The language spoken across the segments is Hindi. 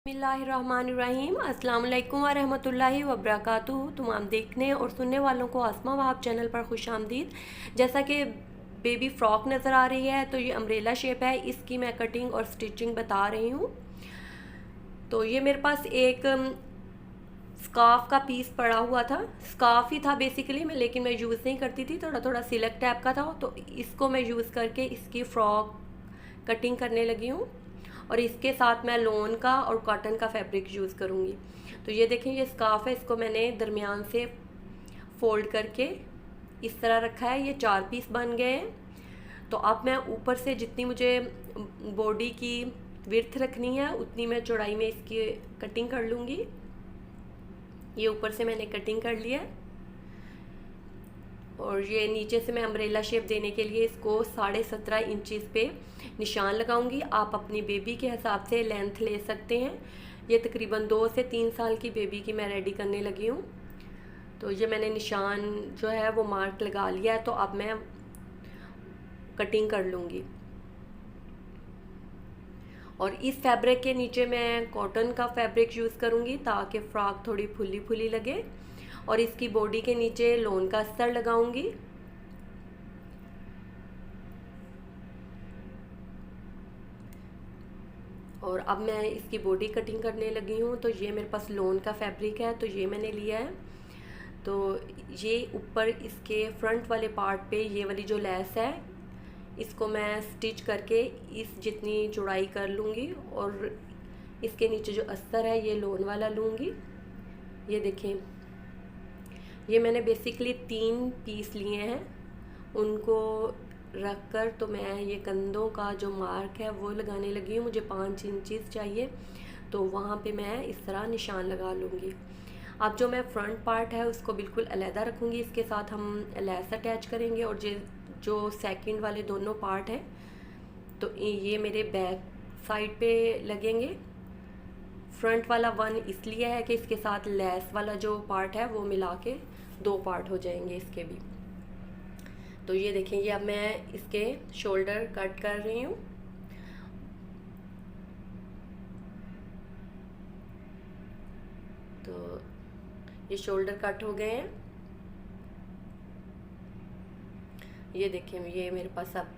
बिस्मिल्लाहिर्रहमानिर्रहीम अस्सलाम वालेकुम व रहमतुल्लाहि व बरकातुहू। तमाम देखने और सुनने वालों को आसमा वहाब चैनल पर खुश आमदीद। जैसा कि बेबी फ़्रॉक नज़र आ रही है तो ये अम्ब्रेला शेप है, इसकी मैं कटिंग और स्टिचिंग बता रही हूँ। तो ये मेरे पास एक स्कार्फ का पीस पड़ा हुआ था, स्कार्फ ही था बेसिकली मैं, लेकिन मैं यूज़ नहीं करती थी, थोड़ा थोड़ा सिल्क टाइप का था। तो इसको मैं यूज़ करके इसकी फ़्रॉक कटिंग करने लगी हूँ और इसके साथ मैं लॉन का और कॉटन का फैब्रिक यूज़ करूँगी। तो ये देखें, ये स्कार्फ है, इसको मैंने दरमियान से फोल्ड करके इस तरह रखा है। ये 4 पीस बन गए हैं। तो अब मैं ऊपर से जितनी मुझे बॉडी की विड्थ रखनी है उतनी मैं चौड़ाई में इसकी कटिंग कर लूँगी। ये ऊपर से मैंने कटिंग कर लिया है और ये नीचे से मैं अम्ब्रेला शेप देने के लिए इसको 17.5 इंचज़ पे निशान लगाऊंगी। आप अपनी बेबी के हिसाब से लेंथ ले सकते हैं। ये तकरीबन 2 से 3 साल की बेबी की मैं रेडी करने लगी हूँ। तो ये मैंने निशान जो है वो मार्क लगा लिया है। तो अब मैं कटिंग कर लूँगी और इस फैब्रिक के नीचे मैं कॉटन का फैब्रिक यूज़ करूँगी ताकि फ़्रॉक थोड़ी फुली फुली लगे। और इसकी बॉडी के नीचे लॉन का अस्तर लगाऊंगी। और अब मैं इसकी बॉडी कटिंग करने लगी हूँ। तो ये मेरे पास लॉन का फैब्रिक है, तो ये मैंने लिया है। तो ये ऊपर इसके फ्रंट वाले पार्ट पे ये वाली जो लेस है इसको मैं स्टिच करके इस जितनी चौड़ाई कर लूँगी और इसके नीचे जो अस्तर है ये लॉन वाला लूँगी। ये देखें, ये मैंने बेसिकली 3 पीस लिए हैं, उनको रख कर तो मैं ये कंधों का जो मार्क है वो लगाने लगी हूँ। मुझे 5 इंचज़ चाहिए, तो वहाँ पे मैं इस तरह निशान लगा लूँगी। अब जो मैं फ्रंट पार्ट है उसको बिल्कुल अलहदा रखूँगी, इसके साथ हम लेस अटैच करेंगे। और जो सेकंड वाले दोनों पार्ट हैं तो ये मेरे बैक साइड पे लगेंगे। फ्रंट वाला 1 इसलिए है कि इसके साथ लेस वाला जो पार्ट है वो मिला के 2 पार्ट हो जाएंगे इसके भी। तो ये देखें, ये अब मैं इसके शोल्डर कट कर रही हूँ। तो ये शोल्डर कट हो गए हैं। ये देखें, ये मेरे पास अब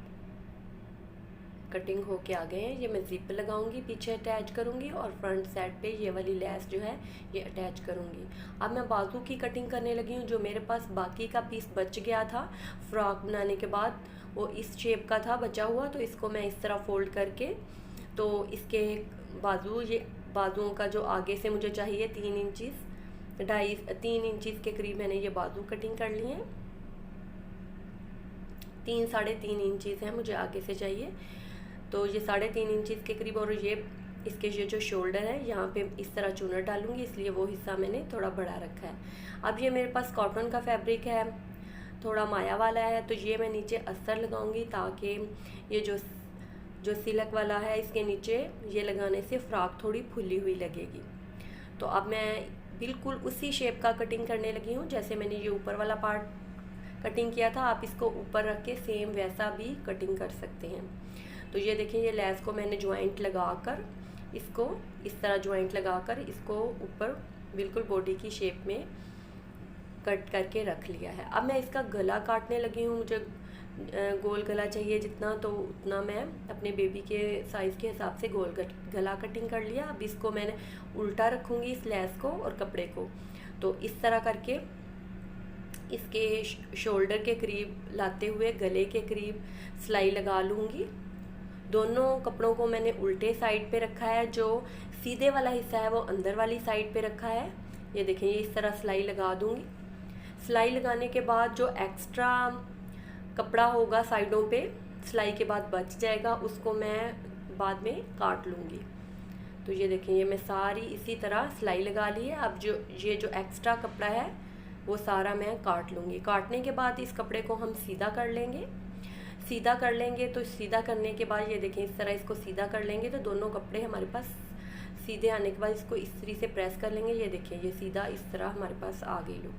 कटिंग होके आ गए हैं। ये मैं जिप लगाऊंगी, पीछे अटैच करूंगी और फ्रंट साइड पे ये वाली लेस जो है ये अटैच करूंगी। अब मैं बाजू की कटिंग करने लगी हूँ। जो मेरे पास बाकी का पीस बच गया था फ्रॉक बनाने के बाद, वो इस शेप का था बचा हुआ। तो इसको मैं इस तरह फोल्ड करके तो इसके बाजू, ये बाजुओं का जो आगे से मुझे चाहिए 3 इंचज़ 3 इंचज़ के करीब मैंने ये बाजू कटिंग कर लिए हैं। 3-3.5 इंचज़ है मुझे आगे से चाहिए, तो ये 3.5 इंचज़ के करीब। और ये इसके ये जो शोल्डर है यहाँ पे इस तरह चूनर डालूंगी, इसलिए वो हिस्सा मैंने थोड़ा बड़ा रखा है। अब ये मेरे पास कॉटन का फैब्रिक है, थोड़ा माया वाला है, तो ये मैं नीचे अस्तर लगाऊंगी ताकि ये जो सिल्क वाला है इसके नीचे ये लगाने से फ्रॉक थोड़ी फुली हुई लगेगी। तो अब मैं बिल्कुल उसी शेप का कटिंग करने लगी हूँ जैसे मैंने ये ऊपर वाला पार्ट कटिंग किया था। आप इसको ऊपर रख के सेम वैसा भी कटिंग कर सकते हैं। तो ये देखें, ये लेस को मैंने ज्वाइंट लगाकर इसको इस तरह ज्वाइंट लगाकर इसको ऊपर बिल्कुल बॉडी की शेप में कट करके रख लिया है। अब मैं इसका गला काटने लगी हूँ। मुझे गोल गला चाहिए जितना, तो उतना मैं अपने बेबी के साइज़ के हिसाब से गोल गला कटिंग कर लिया। अब इसको मैंने उल्टा रखूँगी इस लेस को और कपड़े को। तो इस तरह करके इसके शोल्डर के करीब लाते हुए गले के करीब सिलाई लगा लूँगी। दोनों कपड़ों को मैंने उल्टे साइड पे रखा है, जो सीधे वाला हिस्सा है वो अंदर वाली साइड पे रखा है। ये देखें, ये इस तरह सिलाई लगा दूँगी। सिलाई लगाने के बाद जो एक्स्ट्रा कपड़ा होगा साइडों पे सिलाई के बाद बच जाएगा, उसको मैं बाद में काट लूँगी। तो ये देखें, ये मैं सारी इसी तरह सिलाई लगा ली है। अब ये जो एक्स्ट्रा कपड़ा है वो सारा मैं काट लूँगी। काटने के बाद इस कपड़े को हम सीधा कर लेंगे। तो सीधा करने के बाद ये देखें, इस तरह इसको सीधा कर लेंगे तो दोनों कपड़े हमारे पास सीधे आने के बाद इसको इस्त्री से प्रेस कर लेंगे। ये देखें, ये सीधा इस तरह हमारे पास आ गई लो।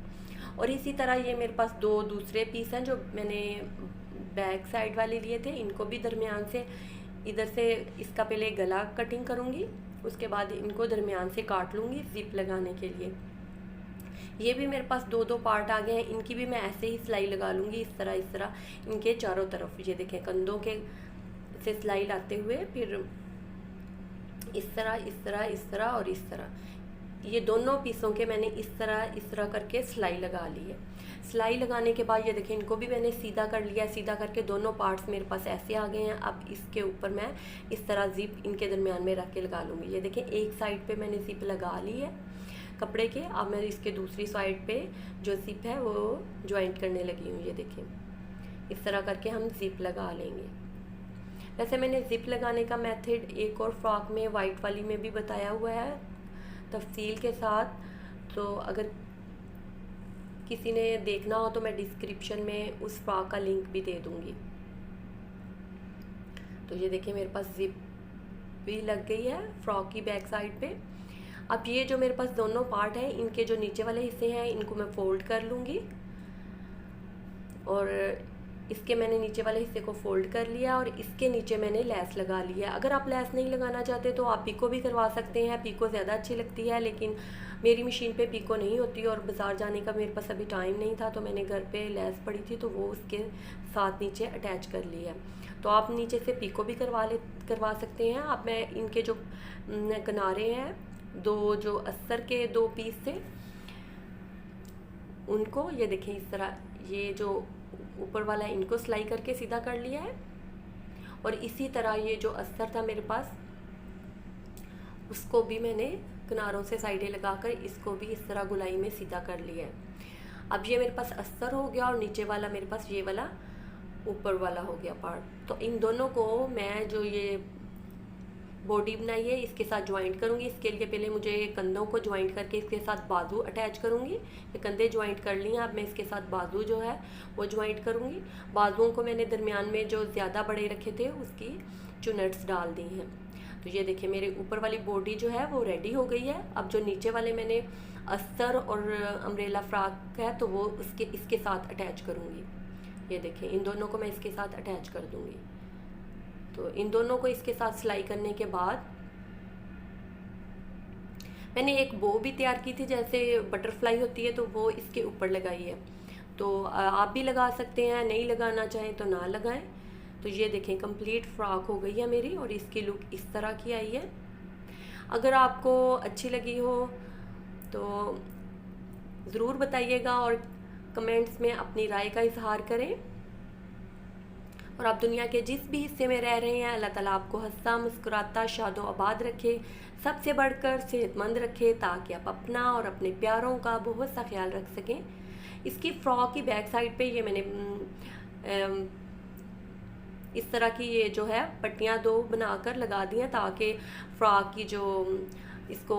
और इसी तरह ये मेरे पास 2 दूसरे पीस हैं जो मैंने बैक साइड वाले लिए थे, इनको भी दरमियान से इधर से इसका पहले गला कटिंग करूँगी उसके बाद इनको दरमियान से काट लूँगी ज़िप लगाने के लिए। ये भी मेरे पास दो पार्ट आ गए हैं, इनकी भी मैं ऐसे ही सिलाई लगा लूँगी इस तरह इनके चारों तरफ। ये देखें, कंधों के से सिलाई लाते हुए फिर इस तरह और इस तरह ये दोनों पीसों के मैंने इस तरह करके सिलाई लगा ली है। सिलाई लगाने के बाद ये देखें, इनको भी मैंने सीधा कर लिया। सीधा करके दोनों पार्ट्स मेरे पास ऐसे आ गए हैं। अब इसके ऊपर मैं इस तरह ज़िप इनके दरमियान में रख के लगा लूँगी। ये देखें, एक साइड पे मैंने ज़िप लगा ली है कपड़े के। अब मैं इसके दूसरी साइड पे जो ज़िप है वो ज्वाइंट करने लगी हूँ। ये देखें, इस तरह करके हम ज़िप लगा लेंगे। वैसे मैंने ज़िप लगाने का मेथड एक और फ्रॉक में, वाइट वाली में भी बताया हुआ है तफसील के साथ, तो अगर किसी ने देखना हो तो मैं डिस्क्रिप्शन में उस फ्रॉक का लिंक भी दे दूँगी। तो ये देखिए, मेरे पास ज़िप भी लग गई है फ्रॉक की बैक साइड पे। अब ये जो मेरे पास दोनों पार्ट हैं, इनके जो नीचे वाले हिस्से हैं इनको मैं फोल्ड कर लूँगी और इसके मैंने नीचे वाले हिस्से को फोल्ड कर लिया और इसके नीचे मैंने लेस लगा लिया। अगर आप लेस नहीं लगाना चाहते तो आप पिको भी करवा सकते हैं। पिको ज़्यादा अच्छी लगती है, लेकिन मेरी मशीन पे पिको नहीं होती और बाज़ार जाने का मेरे पास अभी टाइम नहीं था, तो मैंने घर पे लेस पड़ी थी तो वो उसके साथ नीचे अटैच कर लिया। तो आप नीचे से पिको भी करवा सकते हैं। अब मैं इनके जो किनारे हैं, दो जो अस्तर के दो पीस थे उनको, ये देखें इस तरह, ये जो ऊपर वाला है इनको सिलाई करके सीधा कर लिया है और इसी तरह ये जो अस्तर था मेरे पास उसको भी मैंने किनारों से साइडें लगाकर इसको भी इस तरह गुलाई में सीधा कर लिया है। अब ये मेरे पास अस्तर हो गया और नीचे वाला मेरे पास ये वाला ऊपर वाला हो गया पार्ट। तो इन दोनों को मैं जो ये बॉडी बनाई है इसके साथ ज्वाइंट करूँगी। इसके लिए पहले मुझे कंधों को ज्वाइंट करके इसके साथ बाजू अटैच करूँगी। ये कंधे ज्वाइंट कर ली हैं, अब मैं इसके साथ बाजू जो है वो ज्वाइंट करूँगी। बाजुओं को मैंने दरमियान में जो ज़्यादा बड़े रखे थे उसकी चुनट्स डाल दी हैं। तो ये देखिए, मेरे ऊपर वाली बॉडी जो है वो रेडी हो गई है। अब जो नीचे वाले मैंने अस्तर और अम्ब्रेला फ्रॉक है तो वो इसके साथ अटैच करूँगी। ये देखें, इन दोनों को मैं इसके साथ अटैच कर दूँगी। तो इन दोनों को इसके साथ सिलाई करने के बाद मैंने एक बो भी तैयार की थी, जैसे बटरफ्लाई होती है, तो वो इसके ऊपर लगाई है। तो आप भी लगा सकते हैं, नहीं लगाना चाहें तो ना लगाएं। तो ये देखें, कंप्लीट फ्रॉक हो गई है मेरी और इसकी लुक इस तरह की आई है। अगर आपको अच्छी लगी हो तो ज़रूर बताइएगा और कमेंट्स में अपनी राय का इजहार करें। और आप दुनिया के जिस भी हिस्से में रह रहे हैं, अल्लाह ताला आपको हंसता मुस्कुराता शादो आबाद रखे, सबसे बढ़कर सेहतमंद रखे, ताकि आप अपना और अपने प्यारों का बहुत सा ख्याल रख सकें। इसकी फ्रॉक की बैक साइड पे ये मैंने इस तरह की ये जो है पट्टियाँ दो बनाकर लगा दी हैं, ताकि फ्रॉक की जो इसको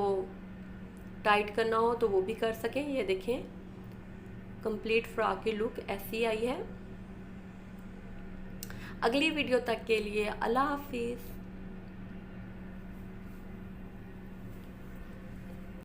टाइट करना हो तो वो भी कर सकें। ये देखें, कंप्लीट फ्रॉक की लुक ऐसी आई है। अगली वीडियो तक के लिए अल्लाह हाफिज़।